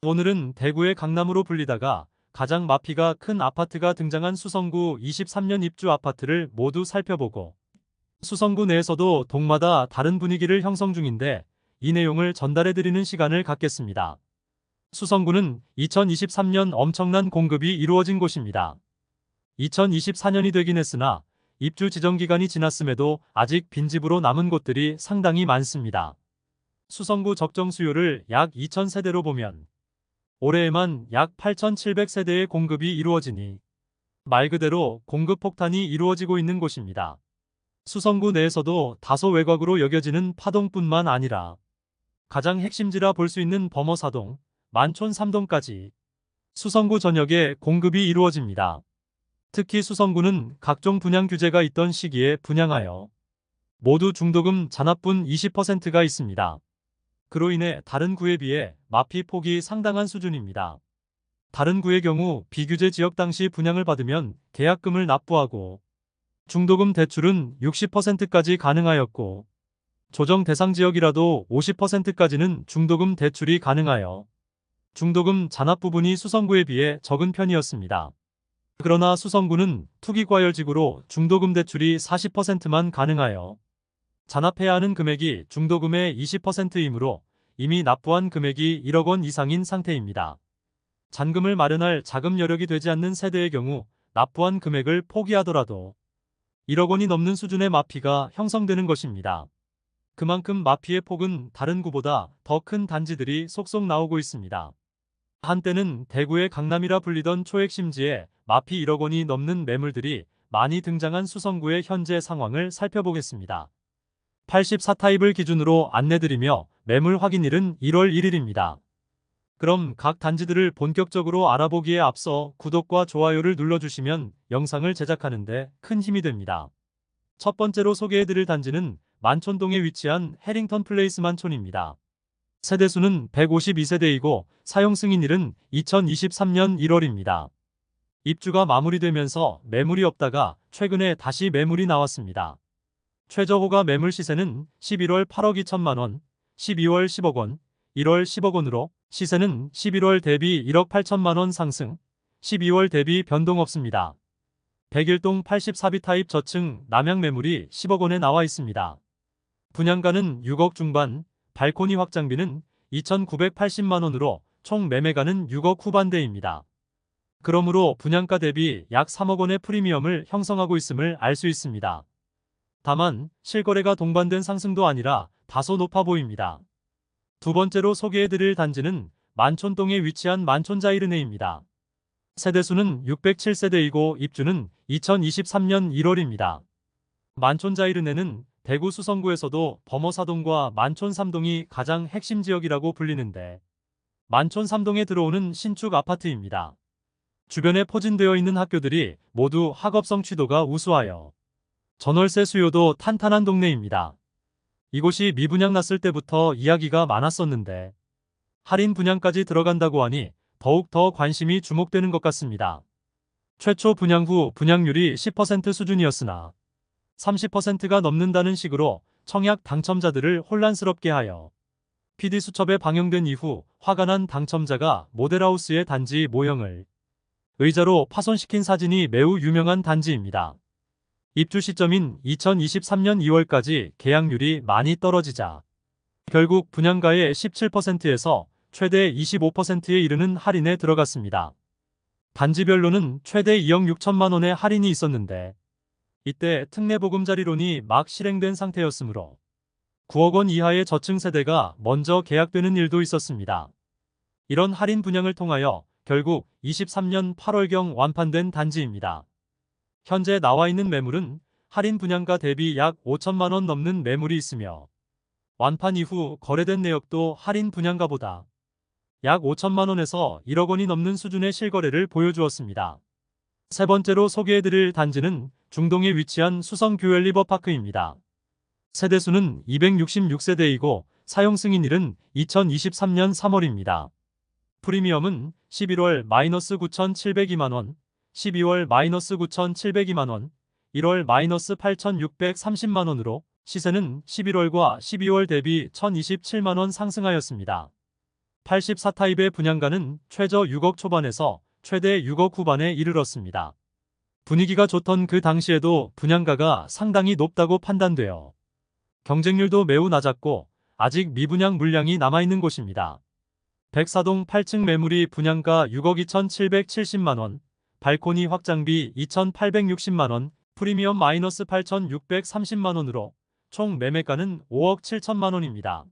오늘은 대구의 강남으로 불리다가 가장 마피가 큰 아파트가 등장한 수성구 23년 입주 아파트를 모두 살펴보고 수성구 내에서도 동마다 다른 분위기를 형성 중인데 이 내용을 전달해드리는 시간을 갖겠습니다. 수성구는 2023년 엄청난 공급이 이루어진 곳입니다. 2024년이 되긴 했으나 입주 지정 기간이 지났음에도 아직 빈집으로 남은 곳들이 상당히 많습니다. 수성구 적정 수요를 약 2,000세대로 보면 올해에만 약 8,700세대의 공급이 이루어지니 말 그대로 공급 폭탄이 이루어지고 있는 곳입니다. 수성구 내에서도 다소 외곽으로 여겨지는 파동뿐만 아니라 가장 핵심지라 볼 수 있는 범어사동, 만촌 3동까지 수성구 전역에 공급이 이루어집니다. 특히 수성구는 각종 분양 규제가 있던 시기에 분양하여 모두 중도금 잔압분 20%가 있습니다. 그로 인해 다른 구에 비해 마피 폭이 상당한 수준입니다. 다른 구의 경우 비규제 지역 당시 분양을 받으면 계약금을 납부하고 중도금 대출은 60%까지 가능하였고 조정 대상 지역이라도 50%까지는 중도금 대출이 가능하여 중도금 잔압 부분이 수성구에 비해 적은 편이었습니다. 그러나 수성구는 투기과열지구로 중도금 대출이 40%만 가능하여 잔압해야 하는 금액이 중도금의 20%이므로 이미 납부한 금액이 1억 원 이상인 상태입니다. 잔금을 마련할 자금 여력이 되지 않는 세대의 경우 납부한 금액을 포기하더라도 1억 원이 넘는 수준의 마피가 형성되는 것입니다. 그만큼 마피의 폭은 다른 구보다 더 큰 단지들이 속속 나오고 있습니다. 한때는 대구의 강남이라 불리던 초핵심지에 마피 1억 원이 넘는 매물들이 많이 등장한 수성구의 현재 상황을 살펴보겠습니다. 84타입을 기준으로 안내드리며 매물 확인일은 1월 1일입니다. 그럼 각 단지들을 본격적으로 알아보기에 앞서 구독과 좋아요를 눌러주시면 영상을 제작하는데 큰 힘이 됩니다. 첫 번째로 소개해드릴 단지는 만촌동에 위치한 해링턴 플레이스 만촌입니다. 세대수는 152세대이고 사용 승인일은 2023년 1월입니다. 입주가 마무리되면서 매물이 없다가 최근에 다시 매물이 나왔습니다. 최저호가 매물 시세는 11월 8억 2천만 원, 12월 10억 원, 1월 10억 원으로 시세는 11월 대비 1억 8천만 원 상승, 12월 대비 변동 없습니다. 101동 84B 타입 저층 남향 매물이 10억 원에 나와 있습니다. 분양가는 6억 중반, 발코니 확장비는 2,980만 원으로 총 매매가는 6억 후반대입니다. 그러므로 분양가 대비 약 3억 원의 프리미엄을 형성하고 있음을 알 수 있습니다. 다만 실거래가 동반된 상승도 아니라 다소 높아 보입니다. 두 번째로 소개해드릴 단지는 만촌동에 위치한 만촌자이르네입니다. 세대수는 607세대이고 입주는 2023년 1월입니다. 만촌자이르네는 대구 수성구에서도 범어사동과 만촌 3동이 가장 핵심 지역이라고 불리는데 만촌 3동에 들어오는 신축 아파트입니다. 주변에 포진되어 있는 학교들이 모두 학업성 취도가 우수하여 전월세 수요도 탄탄한 동네입니다. 이곳이 미분양 났을 때부터 이야기가 많았었는데 할인 분양까지 들어간다고 하니 더욱 더 관심이 주목되는 것 같습니다. 최초 분양 후 분양률이 10% 수준이었으나 30%가 넘는다는 식으로 청약 당첨자들을 혼란스럽게 하여 PD수첩에 방영된 이후 화가 난 당첨자가 모델하우스의 단지 모형을 의자로 파손시킨 사진이 매우 유명한 단지입니다. 입주 시점인 2023년 2월까지 계약률이 많이 떨어지자 결국 분양가의 17%에서 최대 25%에 이르는 할인에 들어갔습니다. 단지별로는 최대 2억 6천만 원의 할인이 있었는데 이때 특례보금자리론이 막 실행된 상태였으므로 9억 원 이하의 저층 세대가 먼저 계약되는 일도 있었습니다. 이런 할인 분양을 통하여 결국 23년 8월경 완판된 단지입니다. 현재 나와 있는 매물은 할인 분양가 대비 약 5천만 원 넘는 매물이 있으며 완판 이후 거래된 내역도 할인 분양가보다 약 5천만 원에서 1억 원이 넘는 수준의 실거래를 보여주었습니다. 세 번째로 소개해드릴 단지는 중동에 위치한 수성교열 리버파크입니다. 세대수는 266세대이고 사용 승인일은 2023년 3월입니다. 프리미엄은 11월 마이너스 9,702만 원, 12월 마이너스 9,702만 원, 1월 마이너스 8,630만 원으로 시세는 11월과 12월 대비 1,027만 원 상승하였습니다. 84타입의 분양가는 최저 6억 초반에서 최대 6억 후반에 이르렀습니다. 분위기가 좋던 그 당시에도 분양가가 상당히 높다고 판단되어 경쟁률도 매우 낮았고 아직 미분양 물량이 남아있는 곳입니다. 백사동 8층 매물이 분양가 6억 2,770만원, 발코니 확장비 2,860만원, 프리미엄 마이너스 8,630만원으로 총 매매가는 5억 7천만원입니다.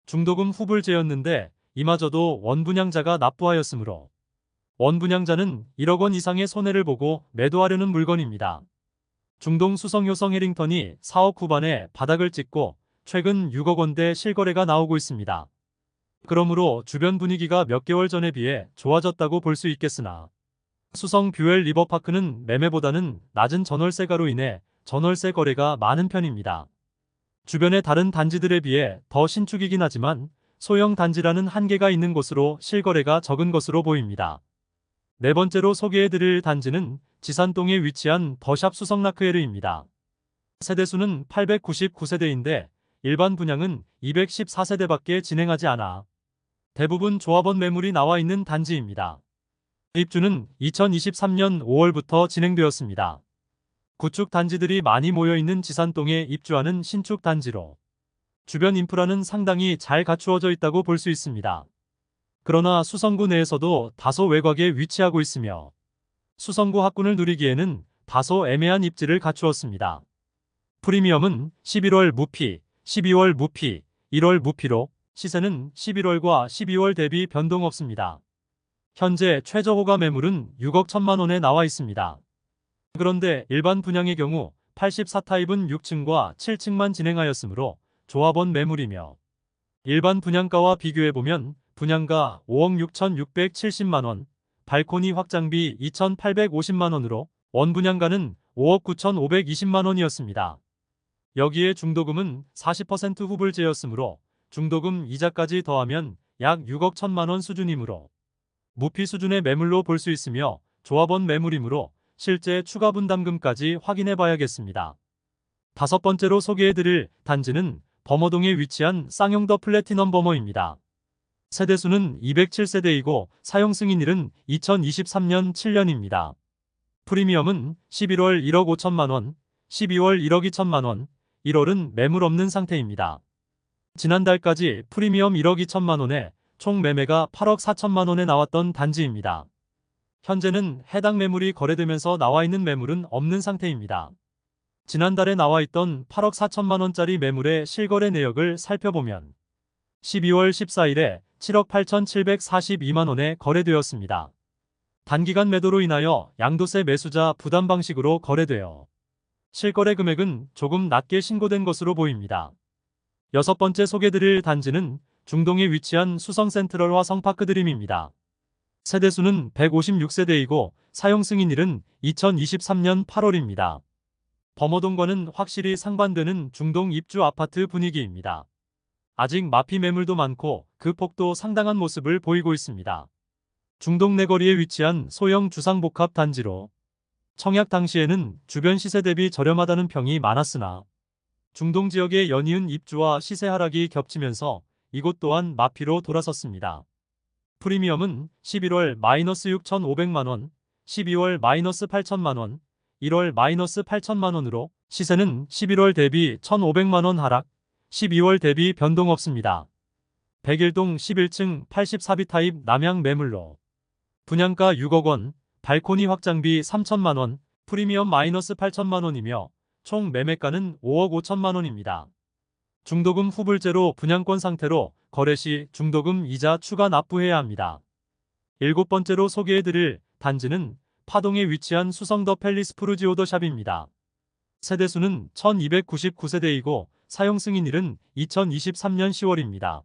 중도금 후불제였는데 이마저도 원분양자가 납부하였으므로 원분양자는 1억 원 이상의 손해를 보고 매도하려는 물건입니다. 중동 수성효성 해링턴이 4억 후반에 바닥을 찍고 최근 6억 원대 실거래가 나오고 있습니다. 그러므로 주변 분위기가 몇 개월 전에 비해 좋아졌다고 볼 수 있겠으나 수성 뷰엘 리버파크는 매매보다는 낮은 전월세가로 인해 전월세 거래가 많은 편입니다. 주변의 다른 단지들에 비해 더 신축이긴 하지만 소형 단지라는 한계가 있는 곳으로 실거래가 적은 것으로 보입니다. 네 번째로 소개해드릴 단지는 지산동에 위치한 더샵 수성라크에르입니다. 세대수는 899세대인데 일반 분양은 214세대밖에 진행하지 않아 대부분 조합원 매물이 나와 있는 단지입니다. 입주는 2023년 5월부터 진행되었습니다. 구축 단지들이 많이 모여있는 지산동에 입주하는 신축 단지로 주변 인프라는 상당히 잘 갖추어져 있다고 볼 수 있습니다. 그러나 수성구 내에서도 다소 외곽에 위치하고 있으며 수성구 학군을 누리기에는 다소 애매한 입지를 갖추었습니다. 프리미엄은 11월 무피, 12월 무피, 1월 무피로 시세는 11월과 12월 대비 변동 없습니다. 현재 최저 호가 매물은 6억 1천만원에 나와 있습니다. 그런데 일반 분양의 경우 84타입은 6층과 7층만 진행하였으므로 조합원 매물이며 일반 분양가와 비교해보면 분양가 5억 6,670만원, 발코니 확장비 2,850만원으로 원분양가는 5억 9,520만원이었습니다. 여기에 중도금은 40% 후불제였으므로 중도금 이자까지 더하면 약 6억 1천만원 수준이므로 무피 수준의 매물로 볼 수 있으며 조합원 매물이므로 실제 추가 분담금까지 확인해 봐야겠습니다. 다섯 번째로 소개해드릴 단지는 범어동에 위치한 쌍용더 플래티넘 범어입니다. 세대수는 207세대이고 사용 승인일은 2023년 7년입니다. 프리미엄은 11월 1억 5천만원, 12월 1억 2천만원, 1월은 매물 없는 상태입니다. 지난달까지 프리미엄 1억 2천만원에 총 매매가 8억 4천만원에 나왔던 단지입니다. 현재는 해당 매물이 거래되면서 나와 있는 매물은 없는 상태입니다. 지난달에 나와 있던 8억 4천만원짜리 매물의 실거래 내역을 살펴보면 12월 14일에 7억 8,742만원에 거래되었습니다. 단기간 매도로 인하여 양도세 매수자 부담 방식으로 거래되어 실거래 금액은 조금 낮게 신고된 것으로 보입니다. 여섯 번째 소개드릴 단지는 중동에 위치한 수성센트럴 화성파크 드림입니다. 세대수는 156세대이고 사용 승인일은 2023년 8월입니다. 범어동과는 확실히 상반되는 중동 입주 아파트 분위기입니다. 아직 마피 매물도 많고 그 폭도 상당한 모습을 보이고 있습니다. 중동 내거리에 위치한 소형 주상복합 단지로 청약 당시에는 주변 시세 대비 저렴하다는 평이 많았으나 중동 지역의 연이은 입주와 시세 하락이 겹치면서 이곳 또한 마피로 돌아섰습니다. 프리미엄은 11월 마이너스 6,500만원, 12월 마이너스 8천만원, 1월 마이너스 8천만원으로 시세는 11월 대비 1,500만원 하락, 12월 대비 변동 없습니다. 백일동 11층 84비 타입 남향 매물로 분양가 6억 원, 발코니 확장비 3천만원, 프리미엄 마이너스 8천만원이며 총 매매가는 5억 5천만원입니다. 중도금 후불제로 분양권 상태로 거래 시 중도금 이자 추가 납부해야 합니다. 일곱 번째로 소개해드릴 단지는 파동에 위치한 수성더 팰리스 푸르지오더샵입니다. 세대수는 1299세대이고 사용 승인일은 2023년 10월입니다.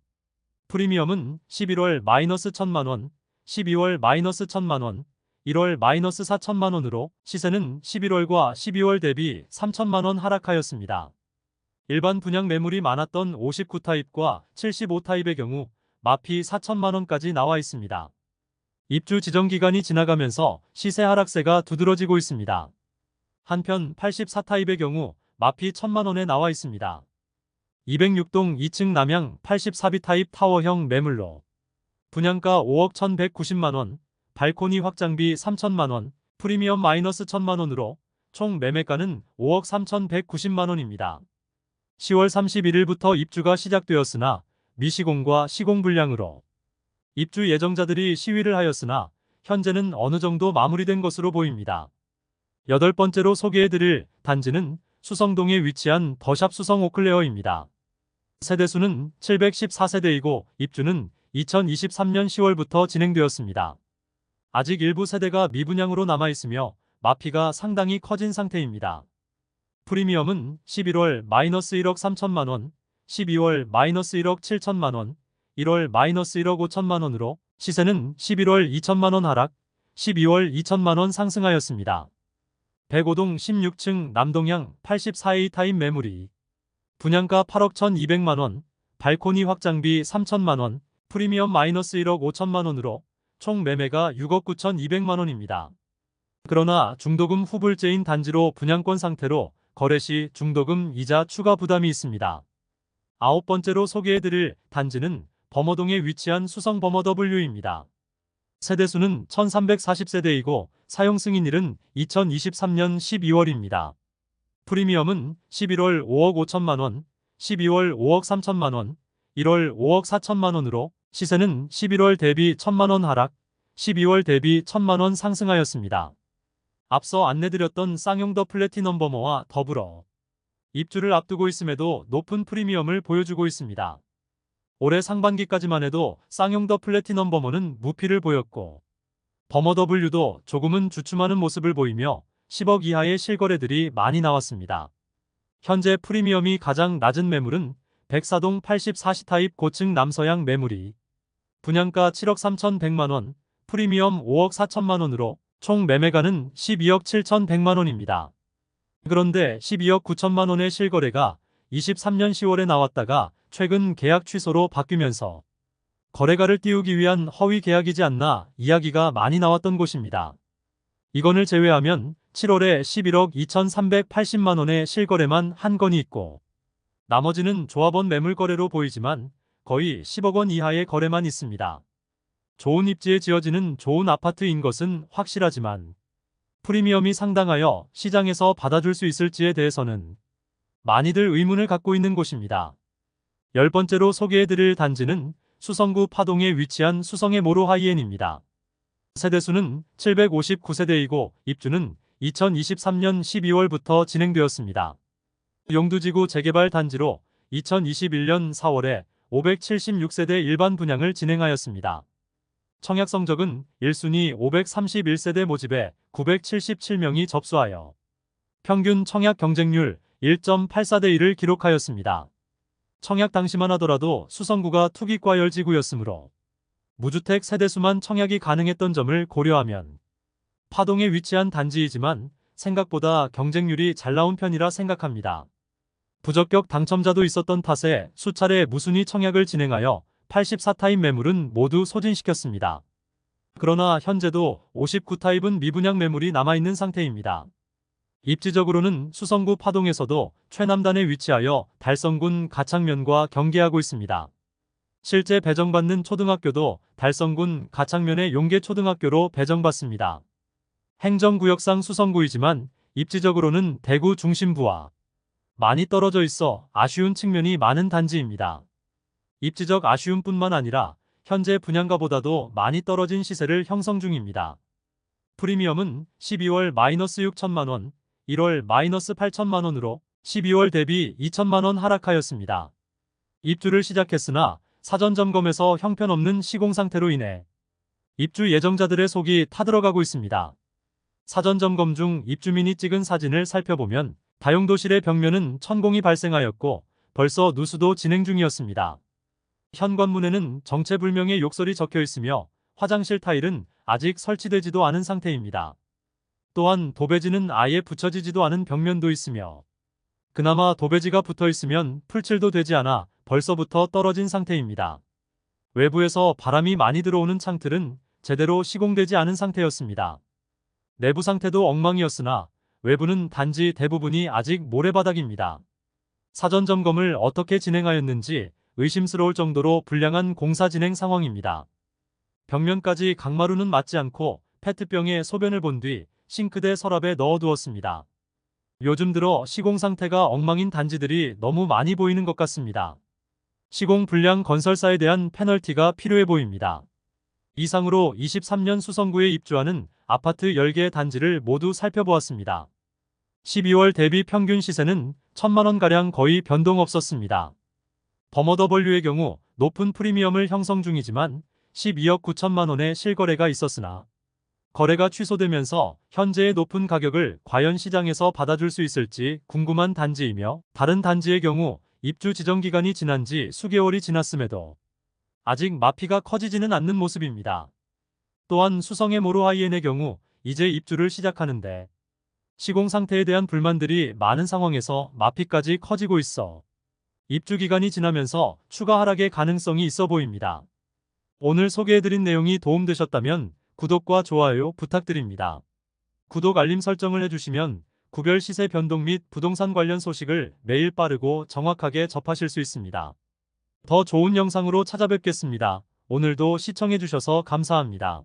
프리미엄은 11월 마이너스 1천만원, 12월 마이너스 1천만원, 1월 마이너스 4천만원으로 시세는 11월과 12월 대비 3천만원 하락하였습니다. 일반 분양 매물이 많았던 59타입과 75타입의 경우 마피 4천만원까지 나와 있습니다. 입주 지정 기간이 지나가면서 시세 하락세가 두드러지고 있습니다. 한편 84타입의 경우 마피 1천만원에 나와 있습니다. 206동 2층 남향 84비 타입 타워형 매물로 분양가 5억 1,190만원, 발코니 확장비 3천만원, 프리미엄 마이너스 1천만원으로 총 매매가는 5억 3,190만원입니다. 10월 31일부터 입주가 시작되었으나 미시공과 시공 불량으로 입주 예정자들이 시위를 하였으나 현재는 어느 정도 마무리된 것으로 보입니다. 여덟 번째로 소개해드릴 단지는 수성동에 위치한 더샵 수성 오클레어입니다. 세대수는 714세대이고 입주는 2023년 10월부터 진행되었습니다. 아직 일부 세대가 미분양으로 남아있으며 마피가 상당히 커진 상태입니다. 프리미엄은 11월 마이너스 1억 3천만원, 12월 마이너스 1억 7천만원, 1월 마이너스 1억 5천만원으로 시세는 11월 2천만원 하락, 12월 2천만원 상승하였습니다. 105동 16층 남동향 84A 타입 매물이 분양가 8억 1,200만원, 발코니 확장비 3천만원, 프리미엄 마이너스 1억 5천만원으로 총 매매가 6억 9,200만원입니다. 그러나 중도금 후불제인 단지로 분양권 상태로 거래 시 중도금 이자 추가 부담이 있습니다. 아홉 번째로 소개해드릴 단지는 범어동에 위치한 수성 범어 W입니다. 세대수는 1340세대이고 사용 승인일은 2023년 12월입니다. 프리미엄은 11월 5억 5천만원, 12월 5억 3천만원, 1월 5억 4천만원으로 시세는 11월 대비 1천만원 하락, 12월 대비 1천만원 상승하였습니다. 앞서 안내드렸던 쌍용 더 플래티넘 범어와 더불어 입주를 앞두고 있음에도 높은 프리미엄을 보여주고 있습니다. 올해 상반기까지만 해도 쌍용 더 플래티넘 범어는 무피를 보였고 범어 W도 조금은 주춤하는 모습을 보이며 10억 이하의 실거래들이 많이 나왔습니다. 현재 프리미엄이 가장 낮은 매물은 104동 84시 타입 고층 남서양 매물이 분양가 7억 3,100만원, 프리미엄 5억 4천만원으로 총 매매가는 12억 7,100만원입니다. 그런데 12억 9천만원의 실거래가 23년 10월에 나왔다가 최근 계약 취소로 바뀌면서 거래가를 띄우기 위한 허위 계약이지 않나 이야기가 많이 나왔던 곳입니다. 이건을 제외하면 7월에 11억 2,380만원의 실거래만 한 건이 있고 나머지는 조합원 매물 거래로 보이지만 거의 10억 원 이하의 거래만 있습니다. 좋은 입지에 지어지는 좋은 아파트인 것은 확실하지만 프리미엄이 상당하여 시장에서 받아줄 수 있을지에 대해서는 많이들 의문을 갖고 있는 곳입니다. 열 번째로 소개해드릴 단지는 수성구 파동에 위치한 수성의 모로 하이엔입니다. 세대수는 759세대이고 입주는 2023년 12월부터 진행되었습니다. 용두지구 재개발 단지로 2021년 4월에 576세대 일반 분양을 진행하였습니다. 청약 성적은 1순위 531세대 모집에 977명이 접수하여 평균 청약 경쟁률 1.84대 1을 기록하였습니다. 청약 당시만 하더라도 수성구가 투기과열지구였으므로 무주택 세대수만 청약이 가능했던 점을 고려하면 파동에 위치한 단지이지만 생각보다 경쟁률이 잘 나온 편이라 생각합니다. 부적격 당첨자도 있었던 탓에 수차례 무순위 청약을 진행하여 84타입 매물은 모두 소진시켰습니다. 그러나 현재도 59타입은 미분양 매물이 남아있는 상태입니다. 입지적으로는 수성구 파동에서도 최남단에 위치하여 달성군 가창면과 경계하고 있습니다. 실제 배정받는 초등학교도 달성군 가창면의 용계초등학교로 배정받습니다. 행정구역상 수성구이지만 입지적으로는 대구 중심부와 많이 떨어져 있어 아쉬운 측면이 많은 단지입니다. 입지적 아쉬움뿐만 아니라 현재 분양가보다도 많이 떨어진 시세를 형성 중입니다. 프리미엄은 12월 마이너스 6천만원, 1월 마이너스 8천만원으로 12월 대비 2천만원 하락하였습니다. 입주를 시작했으나 사전 점검에서 형편없는 시공 상태로 인해 입주 예정자들의 속이 타들어가고 있습니다. 사전 점검 중 입주민이 찍은 사진을 살펴보면 다용도실의 벽면은 천공이 발생하였고 벌써 누수도 진행 중이었습니다. 현관문에는 정체불명의 욕설이 적혀 있으며 화장실 타일은 아직 설치되지도 않은 상태입니다. 또한 도배지는 아예 붙여지지도 않은 벽면도 있으며 그나마 도배지가 붙어 있으면 풀칠도 되지 않아 벌써부터 떨어진 상태입니다. 외부에서 바람이 많이 들어오는 창틀은 제대로 시공되지 않은 상태였습니다. 내부 상태도 엉망이었으나 외부는 단지 대부분이 아직 모래바닥입니다. 사전 점검을 어떻게 진행하였는지 의심스러울 정도로 불량한 공사 진행 상황입니다. 벽면까지 강마루는 맞지 않고 페트병에 소변을 본 뒤 싱크대 서랍에 넣어두었습니다. 요즘 들어 시공 상태가 엉망인 단지들이 너무 많이 보이는 것 같습니다. 시공 불량 건설사에 대한 페널티가 필요해 보입니다. 이상으로 23년 수성구에 입주하는 아파트 10개 단지를 모두 살펴보았습니다. 12월 대비 평균 시세는 1,000만원가량 거의 변동 없었습니다. 버머더블유의 경우 높은 프리미엄을 형성 중이지만 12억 9천만원의 실거래가 있었으나 거래가 취소되면서 현재의 높은 가격을 과연 시장에서 받아줄 수 있을지 궁금한 단지이며, 다른 단지의 경우 입주 지정 기간이 지난 지 수개월이 지났음에도 아직 마피가 커지지는 않는 모습입니다. 또한 수성의 모로하이엔의 경우 이제 입주를 시작하는데 시공 상태에 대한 불만들이 많은 상황에서 마피까지 커지고 있어 입주 기간이 지나면서 추가 하락의 가능성이 있어 보입니다. 오늘 소개해드린 내용이 도움되셨다면 구독과 좋아요 부탁드립니다. 구독 알림 설정을 해주시면 구별 시세 변동 및 부동산 관련 소식을 매일 빠르고 정확하게 접하실 수 있습니다. 더 좋은 영상으로 찾아뵙겠습니다. 오늘도 시청해주셔서 감사합니다.